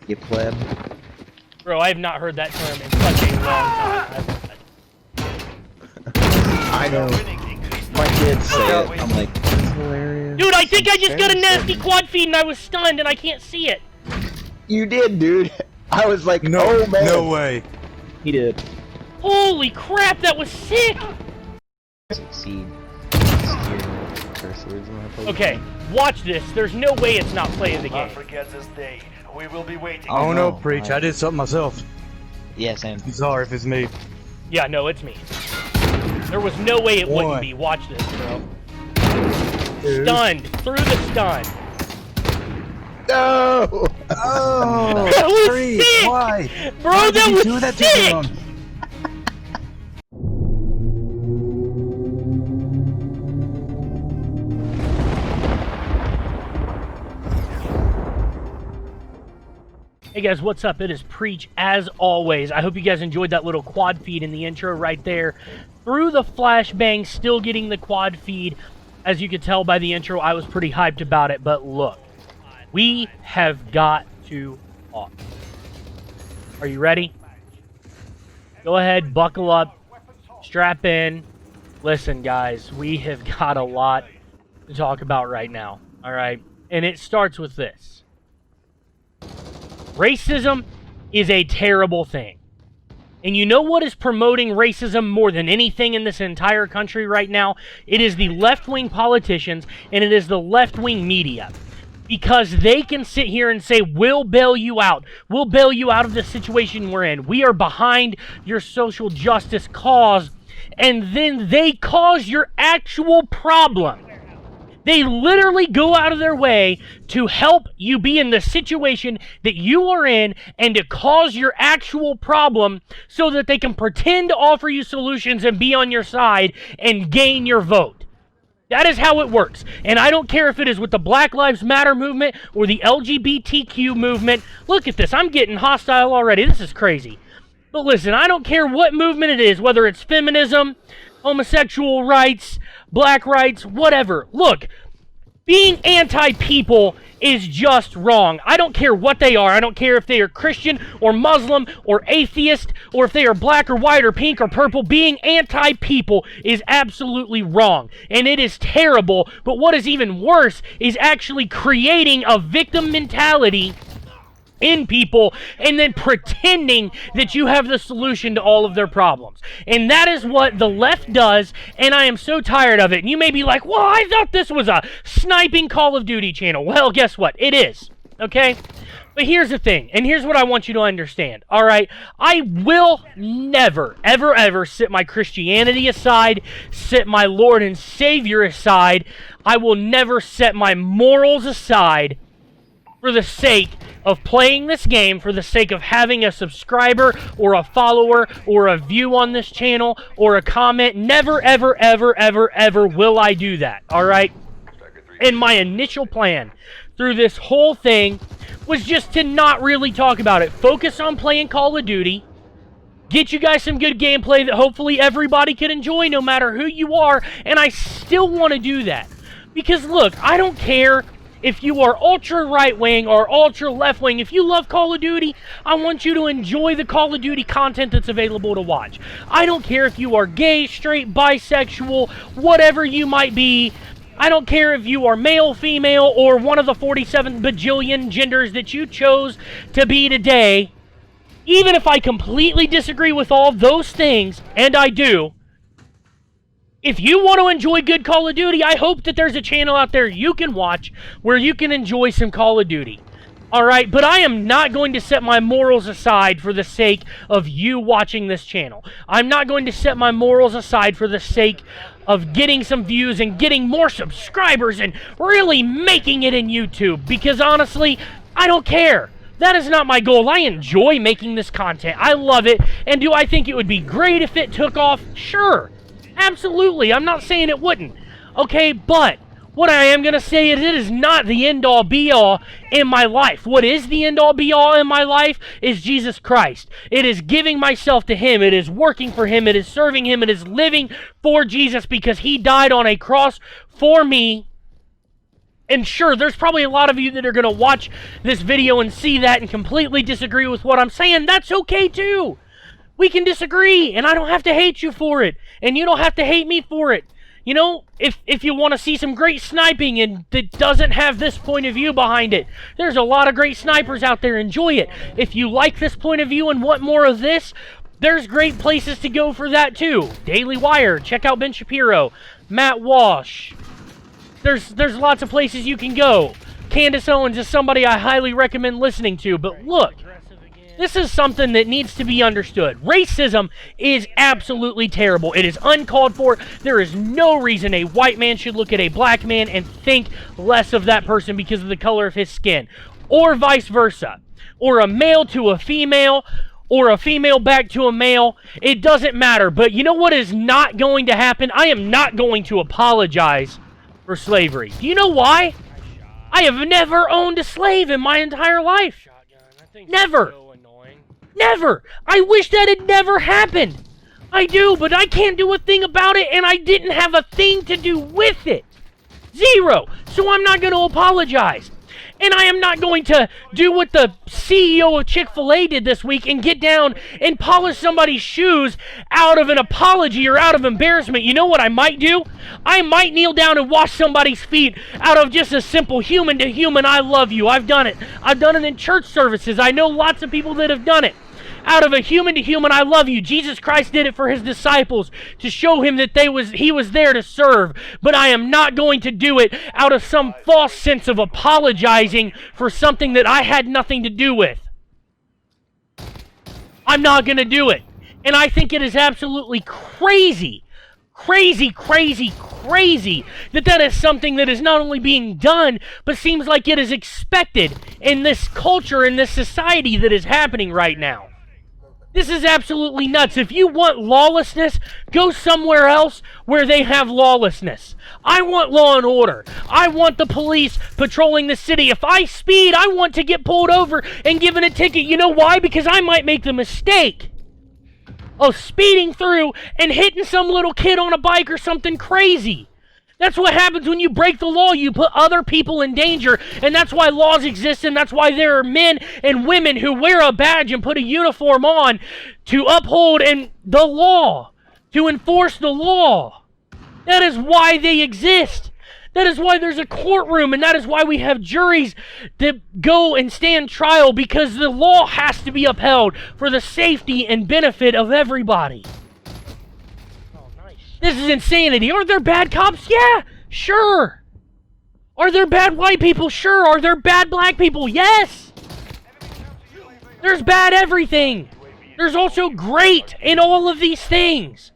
You pleb. Bro, I have not heard that term in such a long time. I know. My kids say it. I'm like, that's hilarious. Dude, I think I just got a nasty quad feed and I was stunned and I can't see it. You did, dude. I was like, No, oh man. no way. He did. Holy crap, that was sick! Succeed. Okay, watch this. There's no way it's not play of the game. Forget this day. We will be waiting. Oh no, no, preach. I did something myself. Yeah, same. I'm sorry if it's me. Yeah, no, it's me. There was no way it wouldn't One. be. Watch this, bro. Dude. Stunned. Through the stun. No! Oh, That was preach. sick! Why? Bro, Why that did you was do that to sick! them? Hey guys, what's up? It is Preach as always. I hope you guys enjoyed that little quad feed in the intro right there. Through the flashbang, still getting the quad feed. As you could tell by the intro, I was pretty hyped about it, but look. We have got to talk. Are you ready? Go ahead, buckle up, strap in. Listen, guys, we have got a lot to talk about right now, all right? And it starts with this. Racism is a terrible thing. And you know what is promoting racism more than anything in this entire country right now? It is the left-wing politicians and it is the left-wing media. Because they can sit here and say, we'll bail you out. We'll bail you out of the situation we're in. We are behind your social justice cause. And then they cause your actual problem. They literally go out of their way to help you be in the situation that you are in and to cause your actual problem so that they can pretend to offer you solutions and be on your side and gain your vote. That is how it works. And I don't care if it is with the Black Lives Matter movement or the LGBTQ movement. Look at this. I'm getting hostile already. This is crazy. But listen, I don't care what movement it is, whether it's feminism, homosexual rights, black rights, whatever. Look, being anti-people is just wrong. I don't care what they are. I don't care if they are Christian or Muslim or atheist or if they are black or white or pink or purple. Being anti-people is absolutely wrong. And it is terrible. But what is even worse is actually creating a victim mentality in people and then pretending that you have the solution to all of their problems. And that is what the left does, and I am so tired of it. And you may be like, well, I thought this was a sniping Call of Duty channel. Well, guess what? It is, okay? But here's the thing, and here's what I want you to understand, all right? I will never, ever, ever set my Christianity aside, set my Lord and Savior aside. I will never set my morals aside for the sake of playing this game, for the sake of having a subscriber or a follower or a view on this channel or a comment. Never, ever, ever, ever, ever will I do that, all right? And my initial plan through this whole thing was just to not really talk about it. Focus on playing Call of Duty. Get you guys some good gameplay that hopefully everybody can enjoy no matter who you are. And I still want to do that. Because look, I don't care if you are ultra right-wing or ultra left-wing. If you love Call of Duty, I want you to enjoy the Call of Duty content that's available to watch. I don't care if you are gay, straight, bisexual, whatever you might be. I don't care if you are male, female, or one of the 47 bajillion genders that you chose to be today. Even if I completely disagree with all those things, and I do, if you want to enjoy good Call of Duty, I hope that there's a channel out there you can watch where you can enjoy some Call of Duty. All right, but I am not going to set my morals aside for the sake of you watching this channel. I'm not going to set my morals aside for the sake of getting some views and getting more subscribers and really making it in YouTube. Because honestly, I don't care. That is not my goal. I enjoy making this content. I love it. And do I think it would be great if it took off? Sure. Absolutely. I'm not saying it wouldn't. Okay, but what I am going to say is it is not the end-all be-all in my life. What is the end-all be-all in my life is Jesus Christ. It is giving myself to Him. It is working for Him. It is serving Him. It is living for Jesus because He died on a cross for me. And sure, there's probably a lot of you that are going to watch this video and see that and completely disagree with what I'm saying. That's okay too. We can disagree, and I don't have to hate you for it, and you don't have to hate me for it. You know, if you want to see some great sniping and that doesn't have this point of view behind it, there's a lot of great snipers out there. Enjoy it. If you like this point of view and want more of this, there's great places to go for that too. Daily Wire, check out Ben Shapiro, Matt Walsh. There's lots of places you can go. Candace Owens is somebody I highly recommend listening to. But look, this is something that needs to be understood. Racism is absolutely terrible. It is uncalled for. There is no reason a white man should look at a black man and think less of that person because of the color of his skin. Or vice versa. Or a male to a female. Or a female back to a male. It doesn't matter. But you know what is not going to happen? I am not going to apologize for slavery. Do you know why? I have never owned a slave in my entire life. Never. Never! I wish that had never happened! I do, but I can't do a thing about it, and I didn't have a thing to do with it! Zero! So I'm not going to apologize. And I am not going to do what the CEO of Chick-fil-A did this week and get down and polish somebody's shoes out of an apology or out of embarrassment. You know what I might do? I might kneel down and wash somebody's feet out of just a simple human to human, I love you. I've done it. I've done it in church services. I know lots of people that have done it. Out of a human to human, I love you. Jesus Christ did it for his disciples to show him that he was there to serve. But I am not going to do it out of some false sense of apologizing for something that I had nothing to do with. I'm not going to do it. And I think it is absolutely crazy, crazy that is something that is not only being done, but seems like it is expected in this culture, in this society that is happening right now. This is absolutely nuts. If you want lawlessness, go somewhere else where they have lawlessness. I want law and order. I want the police patrolling the city. If I speed, I want to get pulled over and given a ticket. You know why? Because I might make the mistake of speeding through and hitting some little kid on a bike or something crazy. That's what happens when you break the law. You put other people in danger, and that's why laws exist, and that's why there are men and women who wear a badge and put a uniform on to uphold the law, to enforce the law. That is why they exist. That is why there's a courtroom, and that is why we have juries that go and stand trial, because the law has to be upheld for the safety and benefit of everybody. This is insanity. Are there bad cops? Yeah, sure. Are there bad white people? Sure. Are there bad black people? Yes. There's bad everything. There's also great in all of these things.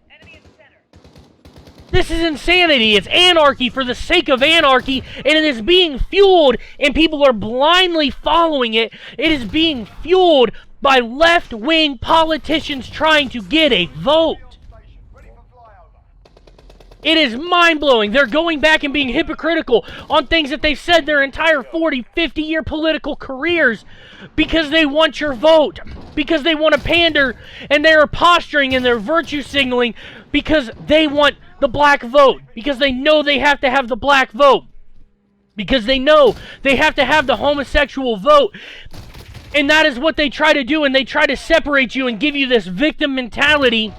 This is insanity. It's anarchy for the sake of anarchy, and it is being fueled, and people are blindly following it. It is being fueled by left-wing politicians trying to get a vote. It is mind-blowing. They're going back and being hypocritical on things that they've said their entire 40, 50-year political careers because they want your vote, because they want to pander, and they're posturing and they're virtue signaling because they want the black vote, because they know they have to have the black vote, because they know they have to have the homosexual vote. And that is what they try to do, and they try to separate you and give you this victim mentality.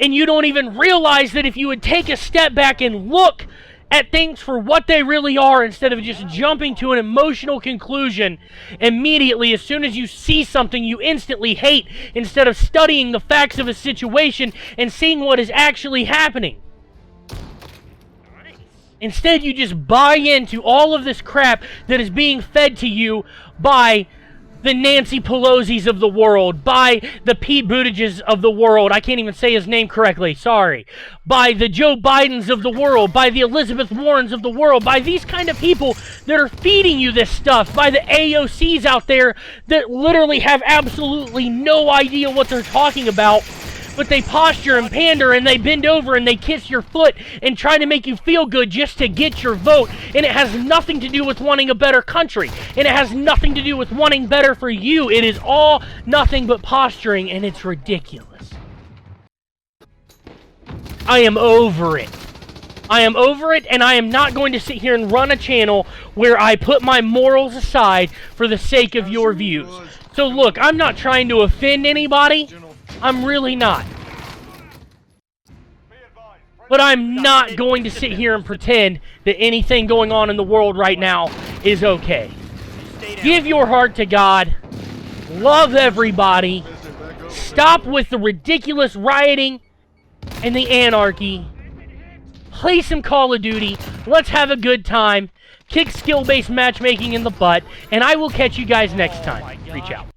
And you don't even realize that if you would take a step back and look at things for what they really are instead of just jumping to an emotional conclusion immediately as soon as you see something you instantly hate, instead of studying the facts of a situation and seeing what is actually happening. Instead, you just buy into all of this crap that is being fed to you by the Nancy Pelosi's of the world, by the Pete Buttigieg's of the world, I can't even say his name correctly, sorry, by the Joe Bidens of the world, by the Elizabeth Warrens of the world, by these kind of people that are feeding you this stuff, by the AOCs out there that literally have absolutely no idea what they're talking about, but they posture and pander and they bend over and they kiss your foot and try to make you feel good just to get your vote. And it has nothing to do with wanting a better country. And it has nothing to do with wanting better for you. It is all nothing but posturing, and it's ridiculous. I am over it. I am over it, and I am not going to sit here and run a channel where I put my morals aside for the sake of your views. So look, I'm not trying to offend anybody. I'm really not. But I'm not going to sit here and pretend that anything going on in the world right now is okay. Give your heart to God. Love everybody. Stop with the ridiculous rioting and the anarchy. Play some Call of Duty. Let's have a good time. Kick skill-based matchmaking in the butt. And I will catch you guys next time. Reach out.